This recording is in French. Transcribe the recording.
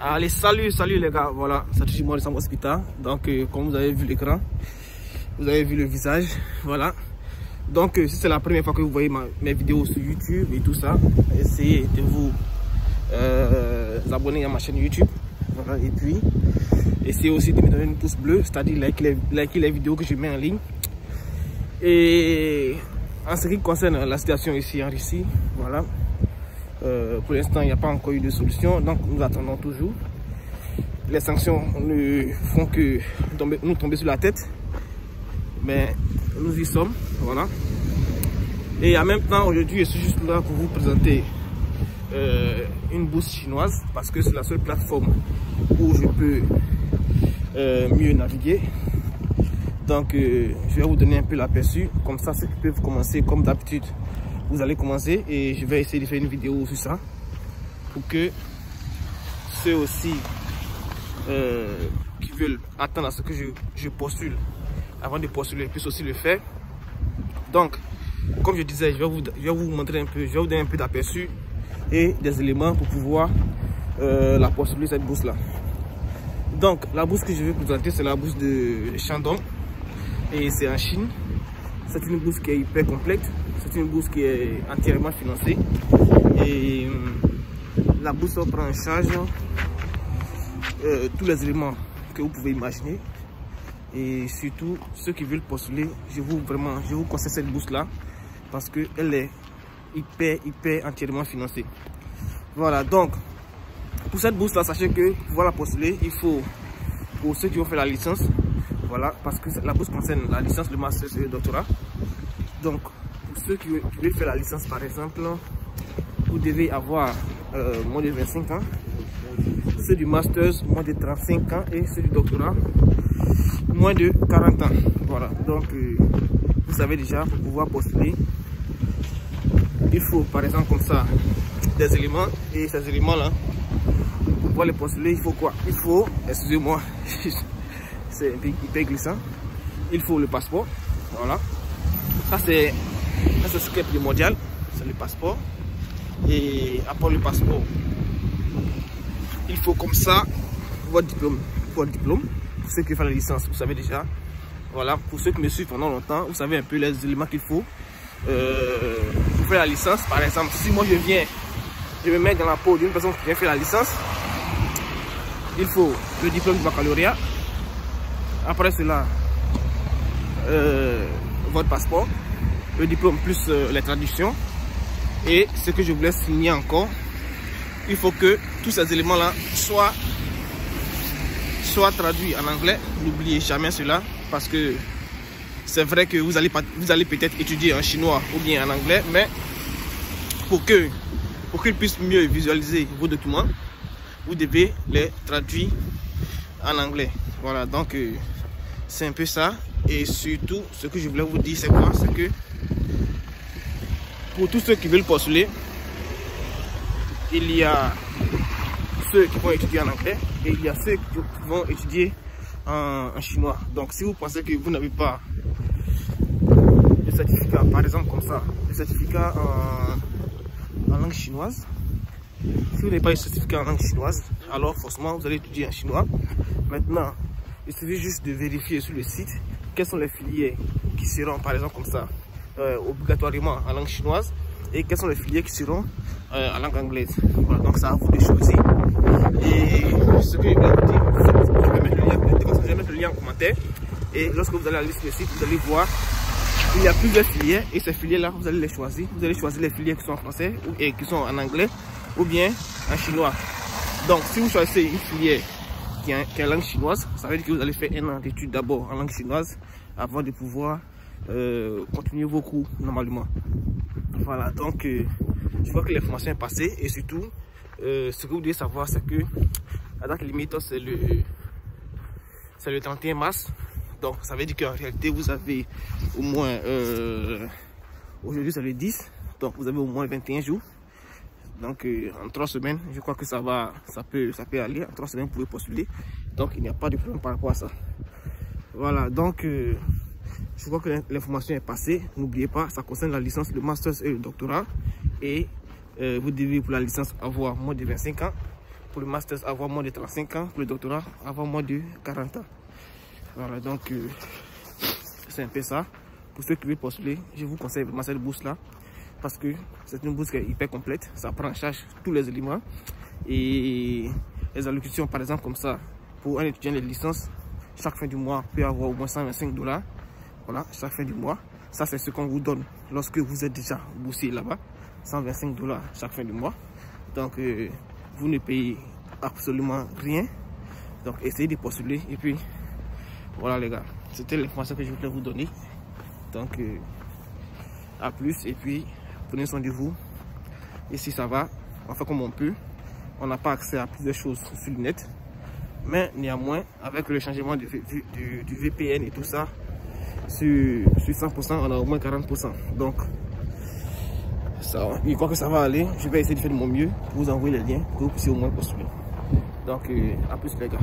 Allez, salut les gars, voilà, c'est toujours moi, Sam Hospital. Donc, comme vous avez vu l'écran, vous avez vu le visage, voilà. Donc, si c'est la première fois que vous voyez mes vidéos sur YouTube et tout ça, essayez de vous abonner à ma chaîne YouTube, voilà. Et puis, essayez aussi de me donner un pouce bleu, c'est-à-dire liker les vidéos que je mets en ligne. Et en ce qui concerne la situation ici en Russie, voilà. Pour l'instant, il n'y a pas encore eu de solution, donc nous attendons toujours. Les sanctions ne font que nous tomber sur la tête, mais nous y sommes, voilà. Et en même temps, aujourd'hui, je suis juste là pour vous présenter une bourse chinoise, parce que c'est la seule plateforme où je peux mieux naviguer. Donc, je vais vous donner un peu l'aperçu, comme ça, ceux qui peuvent commencer comme d'habitude. Vous allez commencer et je vais essayer de faire une vidéo sur ça pour que ceux aussi qui veulent attendre à ce que je postule avant de postuler puissent aussi le faire. Donc, comme je disais, je vais vous montrer un peu, je vais vous donner un peu d'aperçu et des éléments pour pouvoir la postuler, cette bourse là. Donc, la bourse que je vais vous présenter, c'est la bourse de Shandong et c'est en Chine. C'est une bourse qui est hyper complète, c'est une bourse qui est entièrement financée et la bourse prend en charge tous les éléments que vous pouvez imaginer et surtout ceux qui veulent postuler, je vous conseille cette bourse là parce qu'elle est hyper entièrement financée. Voilà, donc pour cette bourse là, sachez que pour pouvoir la postuler, il faut, pour ceux qui vont faire la licence, voilà, parce que la bourse concerne la licence, le master et le doctorat. Donc, pour ceux qui veulent faire la licence, par exemple, vous devez avoir moins de 25 ans. Ceux du master, moins de 35 ans. Et ceux du doctorat, moins de 40 ans. Voilà, donc, vous savez déjà, pour pouvoir postuler, il faut, par exemple, comme ça, des éléments. Et ces éléments-là, pour pouvoir les postuler, il faut quoi? Il faut, excusez-moi, c'est hyper glissant. Il faut le passeport, voilà. Ça c'est ce qui est primordial, c'est le passeport. Et après le passeport, il faut comme ça votre diplôme. Pour ceux qui font la licence, vous savez déjà. Voilà, pour ceux qui me suivent pendant longtemps, vous savez un peu les éléments qu'il faut pour faire la licence. Par exemple, si moi je me mets dans la peau d'une personne qui vient faire la licence, il faut le diplôme du baccalauréat. Après cela, votre passeport, le diplôme plus les traductions. Et ce que je voulais signer encore, il faut que tous ces éléments-là soient traduits en anglais. N'oubliez jamais cela, parce que c'est vrai que vous allez peut-être étudier en chinois ou bien en anglais, mais pour qu'ils puissent mieux visualiser vos documents, vous devez les traduire en anglais. Voilà, donc c'est un peu ça. Et surtout, ce que je voulais vous dire, c'est quoi? C'est que pour tous ceux qui veulent postuler, il y a ceux qui vont étudier en anglais et il y a ceux qui vont étudier en chinois. Donc, si vous pensez que vous n'avez pas de certificat, par exemple comme ça, le certificat en langue chinoise, si vous n'avez pas de certificat en langue chinoise, alors forcément vous allez étudier en chinois. Maintenant, il suffit juste de vérifier sur le site quelles sont les filières qui seront, par exemple comme ça, obligatoirement en langue chinoise et quelles sont les filières qui seront en langue anglaise. Voilà, donc ça à vous de choisir. Et ce que je vais vous dire, je vais mettre le lien en commentaire. Et lorsque vous allez aller sur le site, vous allez voir il y a plusieurs filières et ces filières là vous allez les choisir. Vous allez choisir les filières qui sont en français et qui sont en anglais ou bien en chinois. Donc si vous choisissez une filière qui est en langue chinoise, ça veut dire que vous allez faire un an d'études d'abord en langue chinoise avant de pouvoir continuer vos cours normalement. Voilà, donc je vois que l'information est passée et surtout ce que vous devez savoir, c'est que la date limite c'est le 31 mars. Donc ça veut dire qu'en réalité vous avez au moins aujourd'hui c'est le 10, donc vous avez au moins 21 jours. Donc en 3 semaines, je crois que ça peut aller. En 3 semaines, vous pouvez postuler. Donc il n'y a pas de problème par rapport à ça. Voilà, donc je crois que l'information est passée. N'oubliez pas, ça concerne la licence, le master et le doctorat. Et vous devez pour la licence avoir moins de 25 ans. pour le master, avoir moins de 35 ans. Pour le doctorat, avoir moins de 40 ans. Voilà, donc c'est un peu ça. Pour ceux qui veulent postuler, je vous conseille vraiment cette bourse-là. Parce que c'est une bourse qui est hyper complète. Ça prend en charge tous les éléments. Et les allocutions, par exemple, comme ça, pour un étudiant de licence, chaque fin du mois peut avoir au moins 125 $. Voilà, chaque fin du mois. Ça, c'est ce qu'on vous donne lorsque vous êtes déjà boursier là-bas. 125 $ chaque fin du mois. Donc, vous ne payez absolument rien. Donc, essayez de postuler. Et puis, voilà les gars. C'était l'information que je voulais vous donner. Donc, à plus. Et puis, prenez soin de vous. Et si ça va, on fait comme on peut. On n'a pas accès à plusieurs choses sur le net. Mais néanmoins, avec le changement du VPN et tout ça, sur 100%, on a au moins 40%. Donc, ça, je crois que ça va aller. Je vais essayer de faire de mon mieux pour vous envoyer les liens pour que vous puissiez au moins postuler. Donc, à plus les gars.